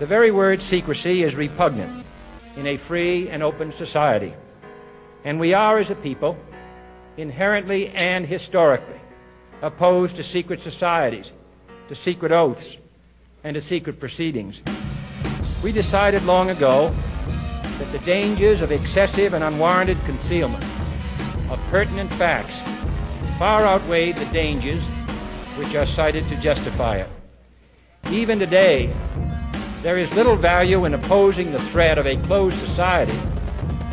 The very word secrecy is repugnant in a free and open society, and we are, as a people, inherently and historically opposed to secret societies, to secret oaths, and to secret proceedings. We decided long ago that the dangers of excessive and unwarranted concealment of pertinent facts far outweighed the dangers which are cited to justify it. Even today, there is little value in opposing the threat of a closed society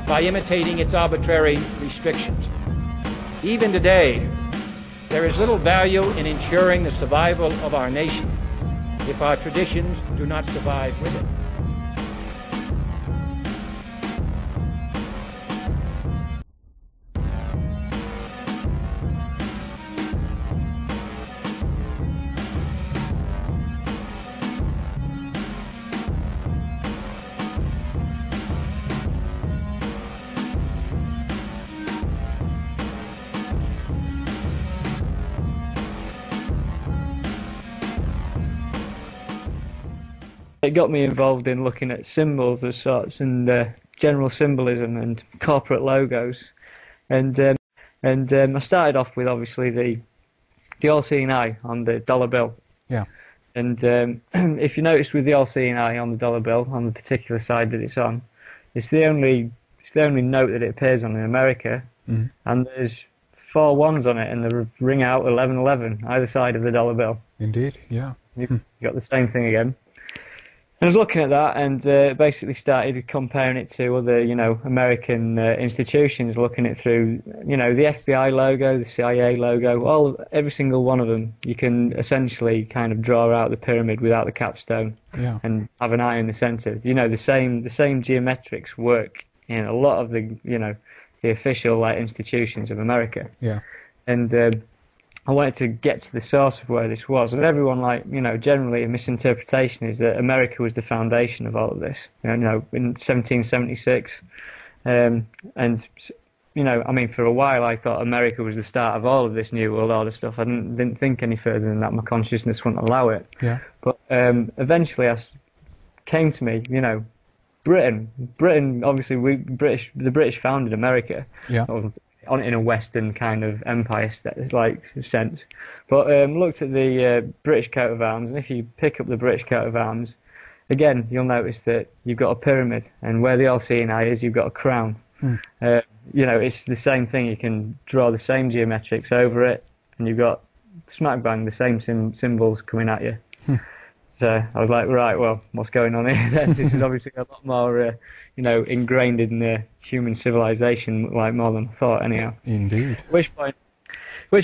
by imitating its arbitrary restrictions. Even today, there is little value in ensuring the survival of our nation if our traditions do not survive with it. It got me involved in looking at symbols as sorts and general symbolism and corporate logos, and I started off with obviously the all-seeing eye on the dollar bill. Yeah. And if you notice with the all-seeing eye on the dollar bill, on the particular side that it's on, it's the only note that it appears on in America, and there's 4 ones on it, and they ring out 1111 either side of the dollar bill. Indeed, yeah. You got the same thing again. I was looking at that and basically started comparing it to other, American institutions, looking at through, the FBI logo, the CIA logo, every single one of them. You can essentially kind of draw out the pyramid without the capstone, and have an eye in the centre. The same geometrics work in a lot of the, the official institutions of America. Yeah. And I wanted to get to the source of where this was, and everyone, generally a misinterpretation is that America was the foundation of all of this. In 1776, and for a while I thought America was the start of all of this New World Order stuff. I didn't think any further than that. My consciousness wouldn't allow it. Yeah. But eventually, came to me, Britain. Obviously, the British founded America. Yeah. On in a Western kind of empire sense, but looked at the British coat of arms, and if you pick up the British coat of arms, again you'll notice that you've got a pyramid, and where the all-seeing eye is, you've got a crown. It's the same thing. You can draw the same geometrics over it, and you've got smack bang the same symbols coming at you. So I was like, right, well, what's going on here then? This is obviously a lot more, ingrained in human civilization, more than I thought, anyhow. Indeed. Which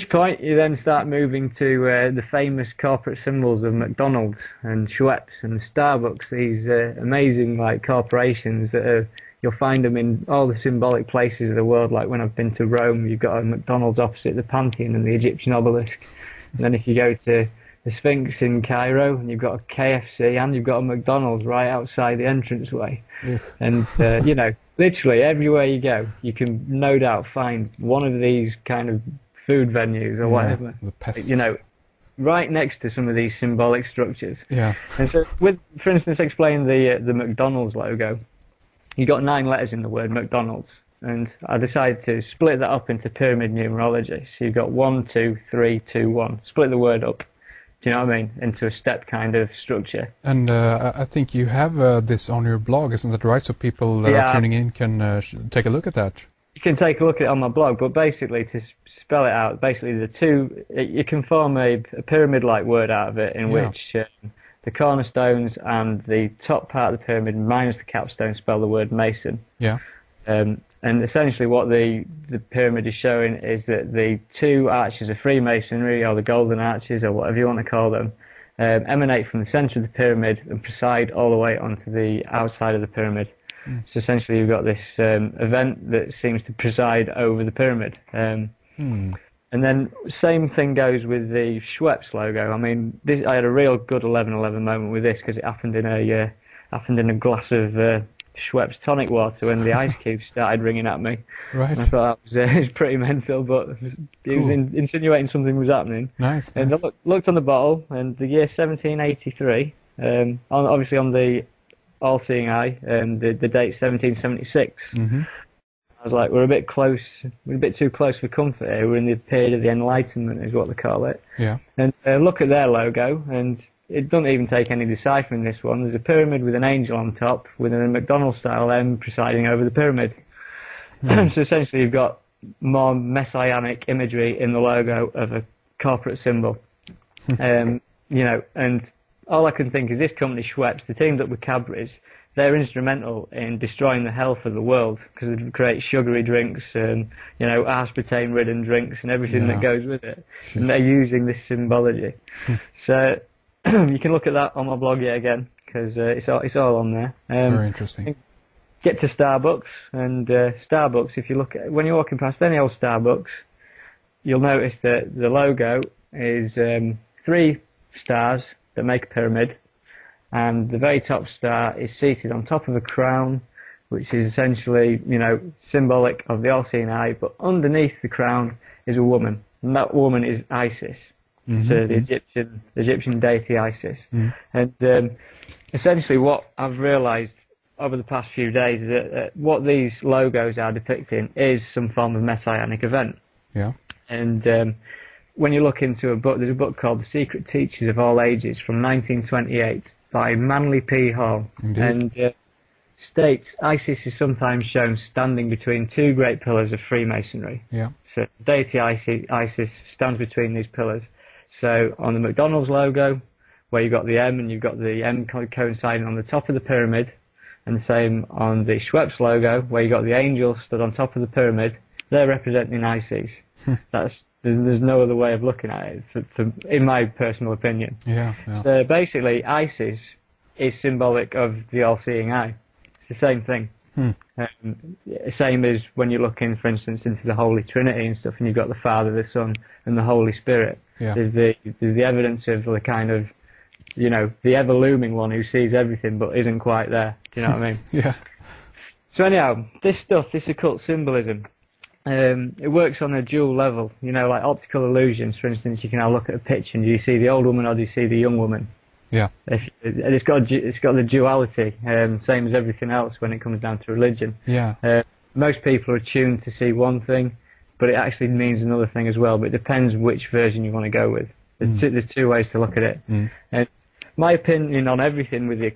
point you then start moving to the famous corporate symbols of McDonald's and Schweppes and Starbucks, these amazing, corporations that you'll find them in all the symbolic places of the world. Like when I've been to Rome, you've got a McDonald's opposite the Pantheon and the Egyptian obelisk. And then if you go to the Sphinx in Cairo, and you've got a KFC and you've got a McDonald's right outside the entranceway. And, literally everywhere you go, you can no doubt find one of these kind of food venues or whatever, right next to some of these symbolic structures. Yeah. And so, for instance, explain the McDonald's logo. You got 9 letters in the word McDonald's, and I decided to split that up into pyramid numerology. So you've got 1, 2, 3, 2, 1. Split the word up. Do you know what I mean? Into a step kind of structure. And I think you have this on your blog, isn't that right? So people that are tuning in can take a look at that. You can take a look at it on my blog, but basically, to spell it out, basically you can form a pyramid-like word out of it, in which the cornerstones and the top part of the pyramid minus the capstone spell the word Mason. Yeah. And essentially what the pyramid is showing is that the 2 arches of Freemasonry, or the golden arches, or whatever you want to call them, emanate from the centre of the pyramid and preside all the way onto the outside of the pyramid. So essentially you've got this event that seems to preside over the pyramid. And then same thing goes with the Schweppes logo. I mean, I had a real good 11/11 moment with this, because it happened in a glass of Schweppes tonic water when the ice cubes started ringing at me. Right. And I thought that was pretty mental, but it was insinuating something was happening. Nice. And I looked on the bottle, and the year 1783, obviously on the all-seeing eye, and the date 1776. Mm-hmm. I was like, we're a bit close, we're a bit too close for comfort here. We're in the period of the Enlightenment, is what they call it. Yeah. And look at their logo, and it doesn't even take any deciphering, this one. There's a pyramid with an angel on top, with a McDonald's-style M presiding over the pyramid. So essentially you've got more messianic imagery in the logo of a corporate symbol. You know, and all I can think is this company, Schweppes, they teamed up with Cadbury's. They're instrumental in destroying the health of the world because they create sugary drinks and, you know, aspartame-ridden drinks and everything that goes with it. And they're using this symbology. So you can look at that on my blog yet again because it's all on there. Very interesting. Get to Starbucks, and Starbucks, if you look at, when you're walking past any old Starbucks, you'll notice that the logo is 3 stars that make a pyramid, and the very top star is seated on top of a crown, which is essentially, you know, symbolic of the all-seeing eye, but underneath the crown is a woman, and that woman is Isis, so the Egyptian deity Isis. And essentially what I've realised over the past few days is that what these logos are depicting is some form of messianic event. Yeah. And when you look into a book, there's a book called The Secret Teachers of All Ages from 1928 by Manly P. Hall. Indeed. And states Isis is sometimes shown standing between 2 great pillars of Freemasonry. Yeah. So deity Isis stands between these pillars. So on the McDonald's logo, where you've got the M and you've got the M coinciding on the top of the pyramid, and the same on the Schweppes logo, where you got the angel stood on top of the pyramid, they're representing Isis. There's no other way of looking at it, in my personal opinion. Yeah. So basically, Isis is symbolic of the all-seeing eye. It's the same thing. Same as when you look in, for instance, into the Holy Trinity and stuff, and you've got the Father, the Son, and the Holy Spirit. Yeah. There's the evidence of the kind of, you know, the ever-looming one who sees everything but isn't quite there. Do you know what I mean? Yeah. So anyhow, this occult symbolism, it works on a dual level. You know, like optical illusions, for instance, you can now look at a picture and do you see the old woman or do you see the young woman? Yeah. It's got the duality, same as everything else when it comes down to religion. Yeah. Most people are tuned to see one thing, but it actually means another thing as well. But it depends which version you want to go with. There's two ways to look at it. And my opinion on everything with the